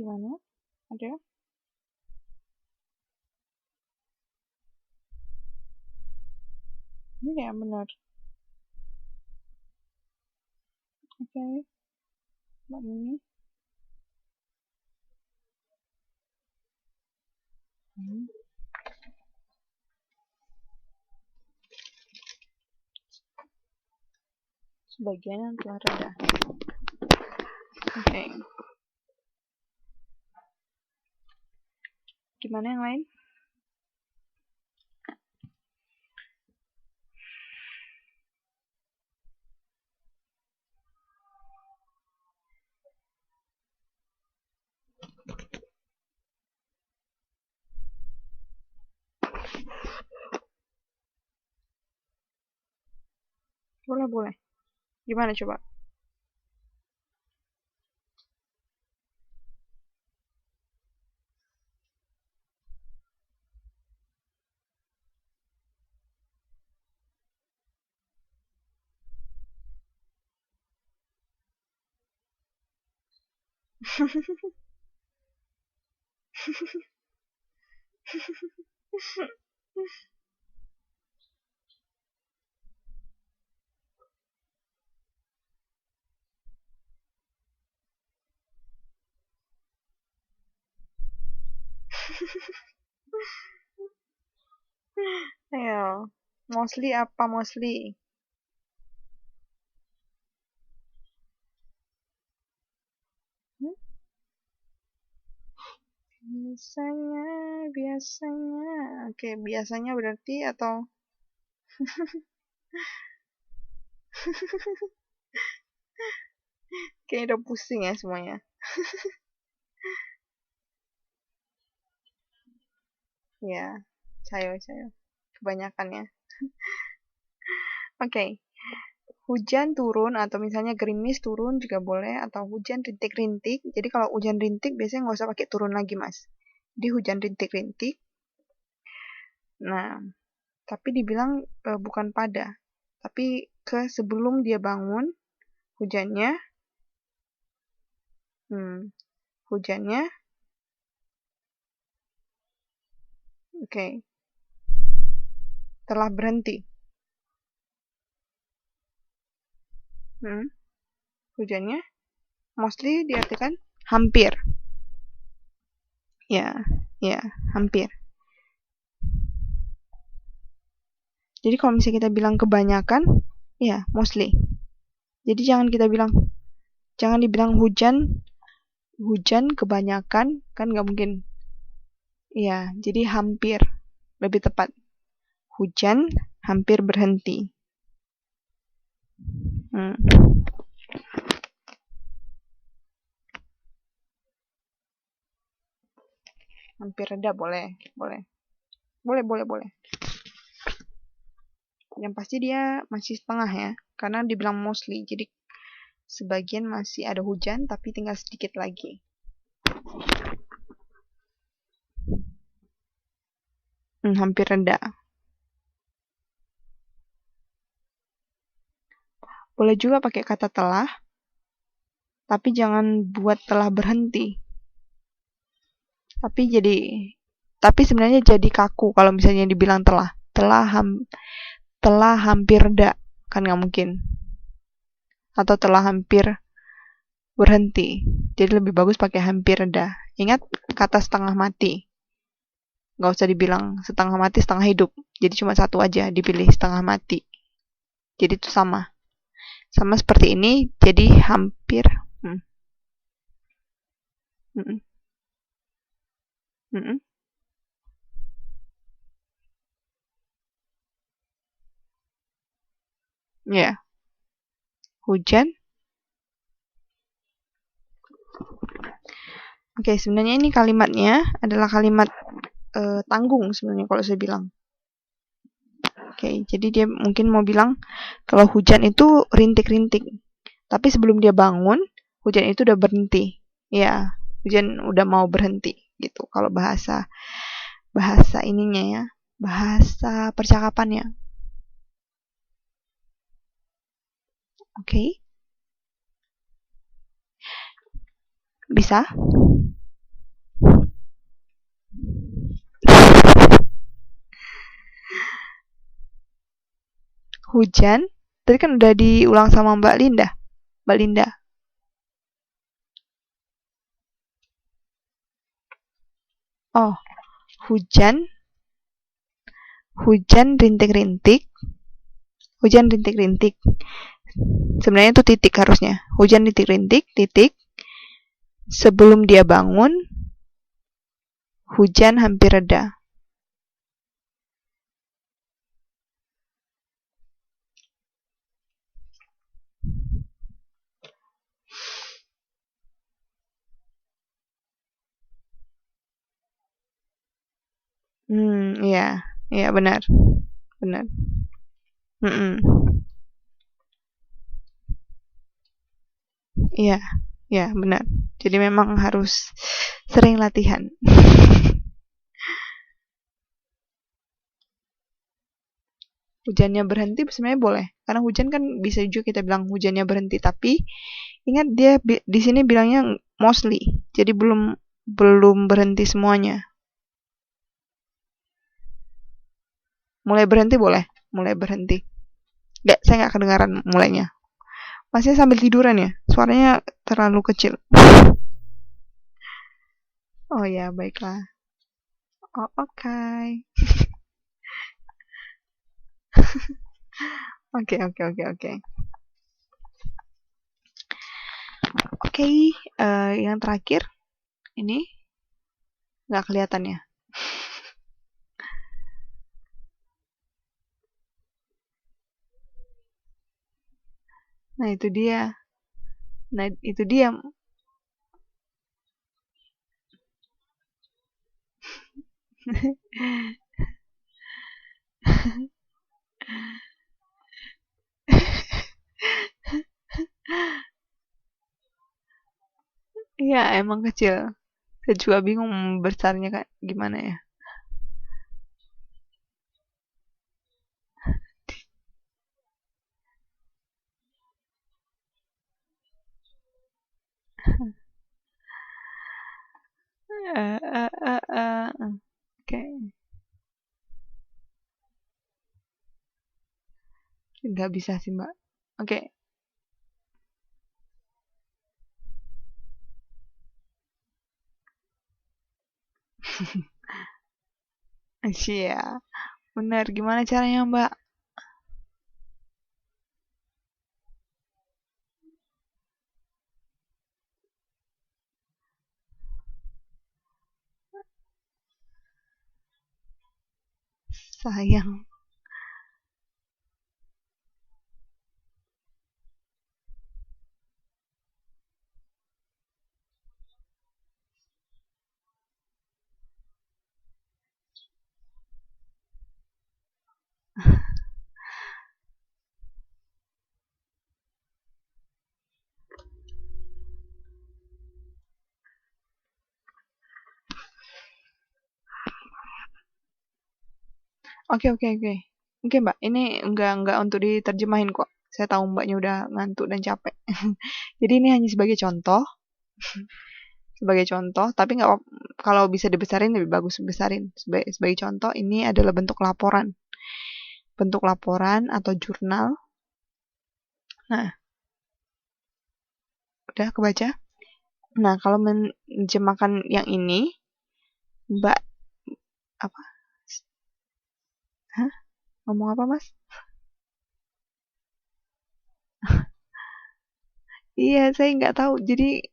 Gimana? Ada? Ini ya benar. Oke. Mbak Mimi. Sebagian yang telah reda. Oke. Gimana yang lain? Boleh. Gimana coba? Ayo. Mostly apa mostly? Hmm? Biasanya. Oke, biasanya berarti atau kayaknya udah pusing ya semuanya. Ya, cayo. Kebanyakan ya. Oke. Hujan turun atau misalnya gerimis turun juga boleh, atau hujan rintik-rintik. Jadi kalau hujan rintik biasanya nggak usah pakai turun lagi, Mas. Di hujan rintik-rintik. Nah, tapi dibilang bukan pada, tapi ke sebelum dia bangun hujannya. Hujannya. Oke. Telah berhenti. Hujannya mostly diartikan hampir. Ya, hampir. Jadi kalau misalnya kita bilang kebanyakan, ya mostly. Jadi jangan dibilang hujan kebanyakan, kan nggak mungkin. Ya, jadi hampir, lebih tepat. Hujan hampir berhenti. Hampir reda boleh. Yang pasti dia masih setengah ya, karena dibilang mostly. Jadi sebagian masih ada hujan, tapi tinggal sedikit lagi. Hampir reda. Boleh juga pakai kata telah, tapi jangan buat telah berhenti. Tapi sebenarnya jadi kaku kalau misalnya dibilang telah hampir reda, kan nggak mungkin. Atau telah hampir berhenti. Jadi lebih bagus pakai hampir reda. Ingat kata setengah mati. Nggak usah dibilang setengah mati setengah hidup. Jadi cuma satu aja dipilih, setengah mati. Jadi itu sama seperti ini. Jadi hampir. Ya. Hujan. Oke, sebenarnya ini kalimatnya adalah kalimat tanggung sebenarnya kalau saya bilang. Oke, jadi dia mungkin mau bilang kalau hujan itu rintik-rintik. Tapi sebelum dia bangun, hujan itu udah berhenti. Ya, hujan udah mau berhenti gitu. Kalau bahasa ininya ya, bahasa percakapannya. Oke. Bisa? Hujan. Tadi kan udah diulang sama Mbak Linda. Mbak Linda. Oh, hujan. Hujan rintik-rintik. Hujan rintik-rintik. Sebenarnya itu titik harusnya. Hujan rintik-rintik, titik. Sebelum dia bangun, hujan hampir reda. Iya, iya benar, benar. Iya, iya benar. Jadi memang harus sering latihan. Hujannya berhenti sebenarnya boleh, karena hujan kan bisa juga kita bilang hujannya berhenti, tapi ingat dia di sini bilangnya mostly, jadi belum berhenti semuanya. Mulai berhenti boleh, mulai berhenti. Saya nggak kedengaran mulainya. Masih sambil tiduran ya? Suaranya terlalu kecil. Oh ya, baiklah. Oh, oke. Oke, oke, oke, oke. Oke, yang terakhir ini nggak kelihatan ya. Nah, itu dia. Nah, itu dia. Iya, emang kecil. Saya juga bingung besarnya kan gimana ya. Oke, nggak bisa sih Mbak. Oke, Asia. Benar, gimana caranya Mbak? Sayang. Oke, oke, oke. Oke, Mbak. Ini enggak untuk diterjemahin kok. Saya tahu Mbaknya udah ngantuk dan capek. Jadi ini hanya sebagai contoh, tapi nggak kalau bisa dibesarin lebih bagus besarin. Sebagai contoh, ini adalah bentuk laporan. Bentuk laporan atau jurnal. Nah, udah kebaca? Nah, kalau menerjemahkan yang ini, Mbak apa? Hah? Ngomong apa, Mas? Iya, saya nggak tahu. Jadi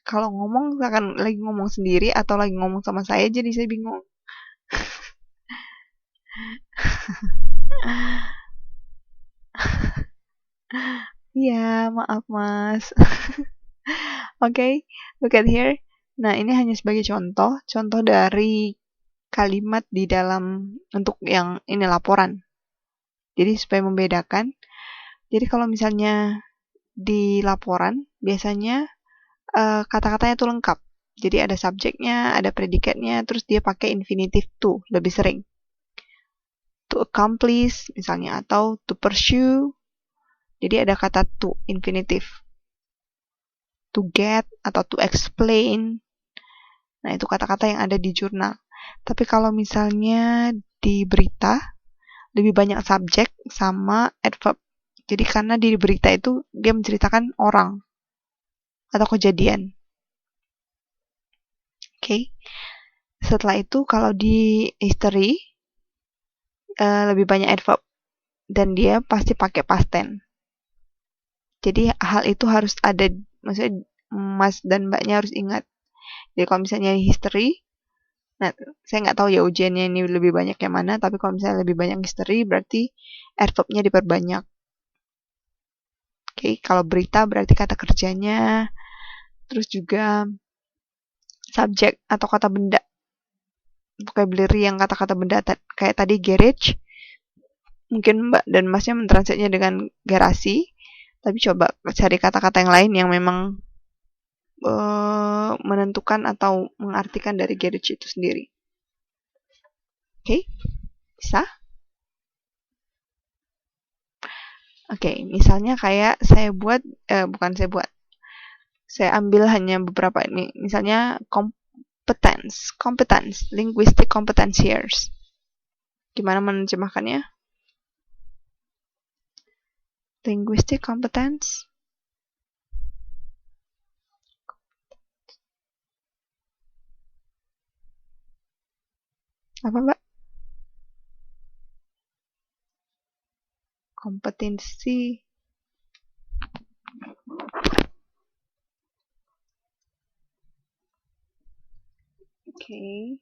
kalau ngomong akan lagi ngomong sendiri atau lagi ngomong sama saya, jadi saya bingung. Iya, maaf Mas. Oke, look at here. Nah, ini hanya sebagai contoh dari kalimat di dalam untuk yang ini laporan. Jadi supaya membedakan. Jadi kalau misalnya di laporan biasanya kata-katanya tuh lengkap. Jadi ada subjeknya, ada predikatnya, terus dia pakai infinitive to lebih sering. To accomplish misalnya atau to pursue. Jadi ada kata to infinitive. To get atau to explain. Nah, itu kata-kata yang ada di jurnal. Tapi kalau misalnya di berita, lebih banyak subjek sama adverb. Jadi karena di berita itu dia menceritakan orang atau kejadian. Oke. Setelah itu kalau di history lebih banyak adverb dan dia pasti pakai past tense. Jadi hal itu harus ada, maksudnya Mas dan Mbaknya harus ingat. Jadi kalau misalnya history, nah saya nggak tahu ya ujiannya ini lebih banyak yang mana, tapi kalau misalnya lebih banyak history berarti adverb-nya diperbanyak. Oke, kalau berita berarti kata kerjanya, terus juga subjek atau kata benda. Vocabulary yang kata-kata benda kayak tadi garage, mungkin Mbak dan Masnya mentranslate-nya dengan garasi, tapi coba cari kata-kata yang lain yang memang menentukan atau mengartikan dari garage itu sendiri. Oke, bisa? Oke, misalnya kayak saya buat, saya ambil hanya beberapa ini, misalnya competence, linguistic competence years. Gimana menerjemahkannya? Linguistic competence. Apa, Mbak? Kompetensi. Oke.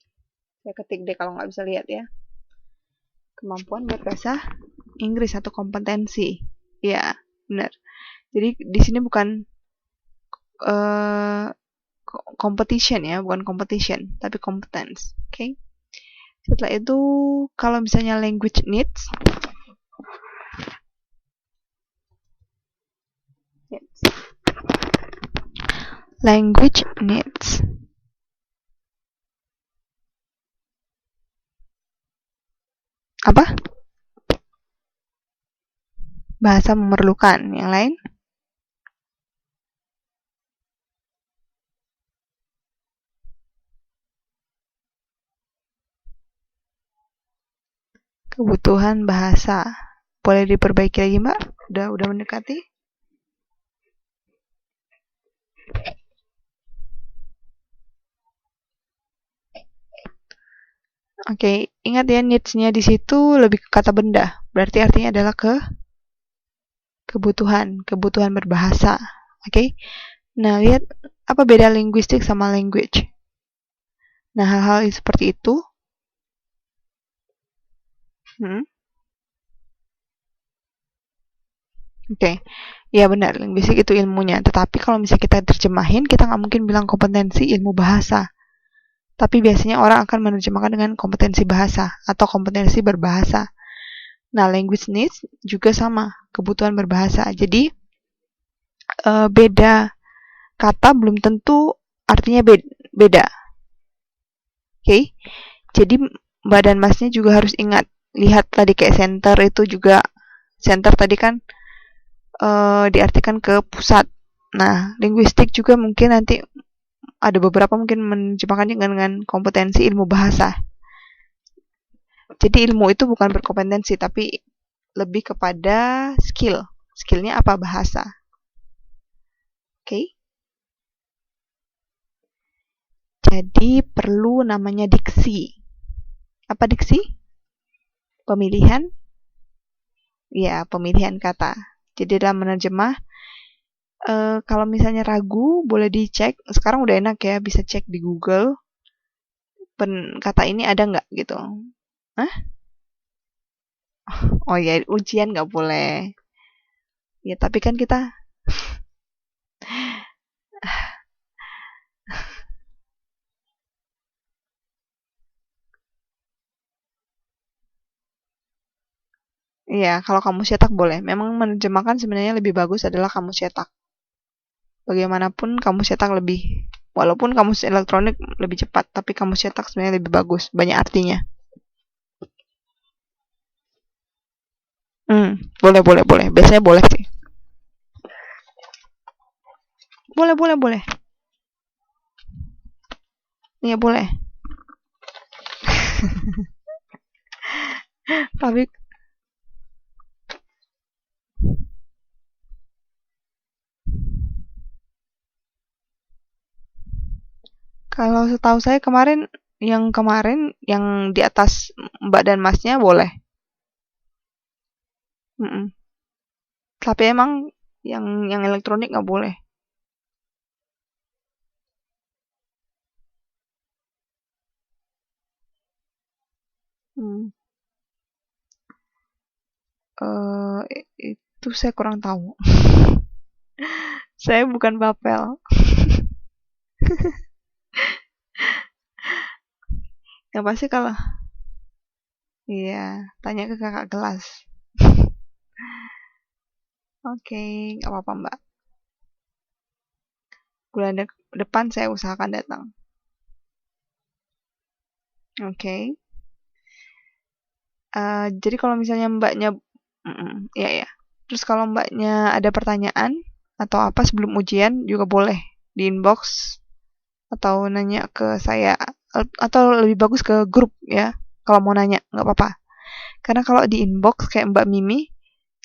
Saya ketik deh kalau nggak bisa lihat ya. Kemampuan berbahasa Inggris atau kompetensi. Ya, benar. Jadi di sini bukan competition ya, bukan competition, tapi competence. Oke. Setelah itu, kalau misalnya language needs, language needs. Apa? Bahasa memerlukan. Yang lain? Kebutuhan bahasa. Boleh diperbaiki lagi, Mbak? Udah mendekati? Oke, ingat ya needs-nya di situ lebih ke kata benda. Berarti artinya adalah kebutuhan berbahasa. Oke. Nah, lihat apa beda linguistik sama language. Nah, hal-hal seperti itu. Oke. Ya benar, linguistik itu ilmunya. Tetapi kalau misalnya kita terjemahin, kita nggak mungkin bilang kompetensi ilmu bahasa. Tapi biasanya orang akan menerjemahkan dengan kompetensi bahasa atau kompetensi berbahasa. Nah, language needs juga sama, kebutuhan berbahasa. Jadi, beda kata belum tentu artinya beda. Oke? Jadi, Mbak dan Masnya juga harus ingat. Lihat tadi kayak center itu juga, center tadi kan diartikan ke pusat. Nah, linguistik juga mungkin nanti ada beberapa mungkin menerjemahkannya dengan kompetensi ilmu bahasa. Jadi ilmu itu bukan berkompetensi, tapi lebih kepada skill. Skillnya apa? Bahasa. Oke. Jadi perlu namanya diksi. Apa diksi? Pemilihan? Ya, pemilihan kata. Jadi dalam menerjemah, kalau misalnya ragu, boleh dicek. Sekarang udah enak ya, bisa cek di Google. Kata ini ada nggak gitu. Hah? Oh ya, ujian nggak boleh. Ya, tapi kan kita iya, kalau kamu cetak boleh. Memang menerjemahkan sebenarnya lebih bagus adalah kamu cetak. Bagaimanapun kamu cetak lebih, walaupun kamu elektronik lebih cepat, tapi kamu cetak sebenarnya lebih bagus, banyak artinya. Boleh. Biasanya boleh sih. Boleh. Iya, boleh. Tapi Kalau setahu saya kemarin yang di atas Mbak dan Masnya boleh. Mm-mm. Tapi emang yang elektronik nggak boleh. Hmm. Itu saya kurang tahu. Saya bukan bapel. Yang pasti kalau iya, tanya ke kakak kelas. Oke, nggak apa-apa Mbak. Depan saya usahakan datang. Oke. Jadi kalau misalnya Mbaknya, ya ya. Terus kalau Mbaknya ada pertanyaan atau apa sebelum ujian juga boleh di inbox atau nanya ke saya atau lebih bagus ke grup ya. Kalau mau nanya nggak apa-apa. Karena kalau di inbox kayak Mbak Mimi,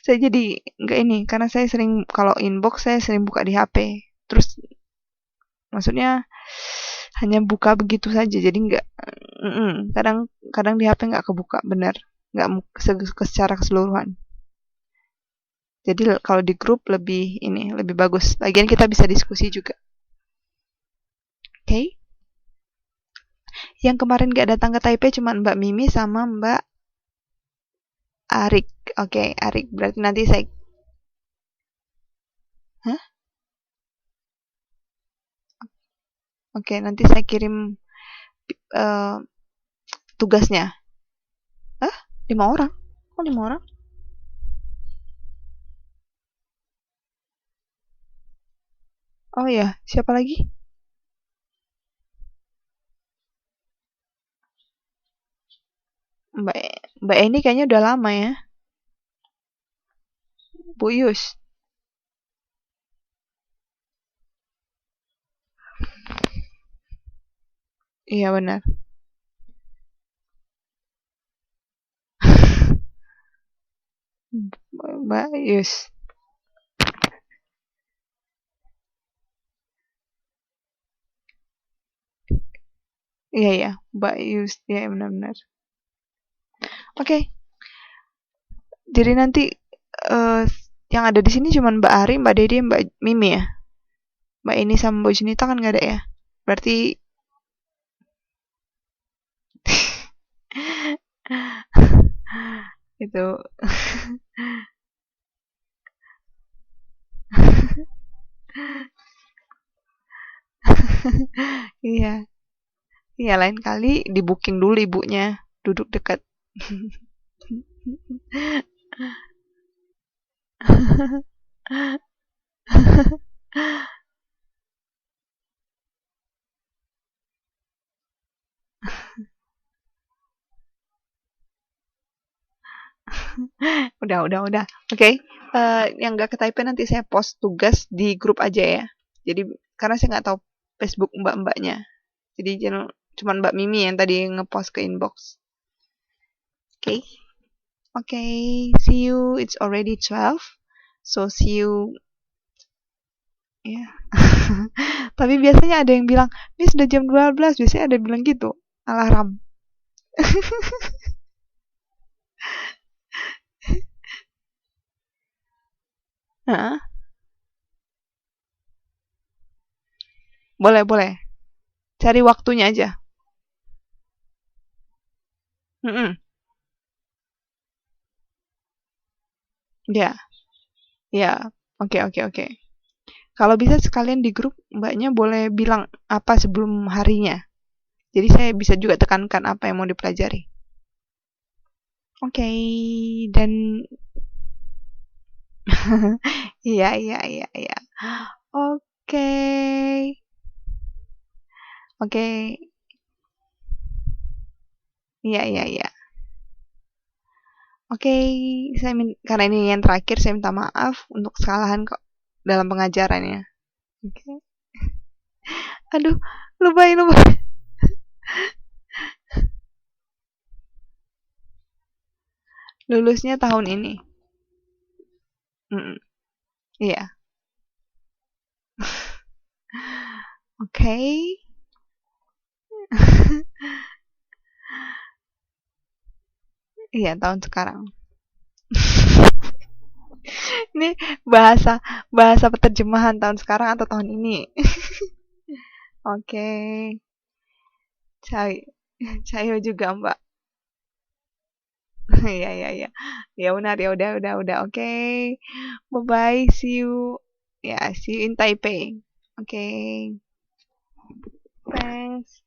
saya jadi nggak ini karena saya sering kalau inbox saya sering buka di HP. Terus maksudnya hanya buka begitu saja jadi nggak kadang kadang di HP nggak kebuka benar nggak secara keseluruhan. Jadi kalau di grup lebih bagus. Lagian kita bisa diskusi juga. Oke. Okay? Yang kemarin nggak datang ke Taipei cuma Mbak Mimi sama Mbak Arik. Oke, okay, Arik. Berarti nanti saya Hah? Oke, okay, nanti saya kirim uh, tugasnya. Hah? 5 orang? Oh, 5 orang? Oh ya, siapa lagi? Mbak Mbak Eni kayaknya udah lama ya. Bu Yus. Iya benar. Mbak Yus. Iya ya, Mbak Yus. Iya benar-benar. Oke. Okay. Jadi nanti uh, yang ada di sini cuma Mbak Ari, Mbak Dede, Mbak Mimi ya. Mbak ini sama Mbak Junita kan nggak ada ya. Berarti itu iya. Iya lain kali di booking dulu ibunya duduk dekat. Udah. Oke, okay. Yang nggak ke Taipei nanti saya post tugas di grup aja ya. Jadi karena saya nggak tahu Facebook mbak-mbaknya. Jadi cuma Mbak Mimi yang tadi ngepost ke inbox. Oke, okay. Oke, okay. See you. It's already 12. So see you. Ya. Yeah. Tapi biasanya ada yang bilang, ini sudah jam 12. Biasanya ada yang bilang gitu. Alarm. Hah? Boleh. Cari waktunya aja. Mm-mm. Ya, ya. Oke. Kalau bisa sekalian di grup, mbaknya boleh bilang apa sebelum harinya. Jadi saya bisa juga tekankan apa yang mau dipelajari. Oke, dan iya. Oke. Oke. Iya. Oke, karena ini yang terakhir saya minta maaf untuk kesalahan kok dalam pengajarannya. Oke. Aduh, lupa. Lulusnya tahun ini. Iya. Oke. Iya, tahun sekarang. Ini bahasa bahasa penerjemahan tahun sekarang atau tahun ini? Oke. Cai. Cayo juga, Mbak. Iya, iya, iya. Ya benar, ya udah. Oke. Bye bye, see you. Ya, see you in Taipei. Oke. Thanks.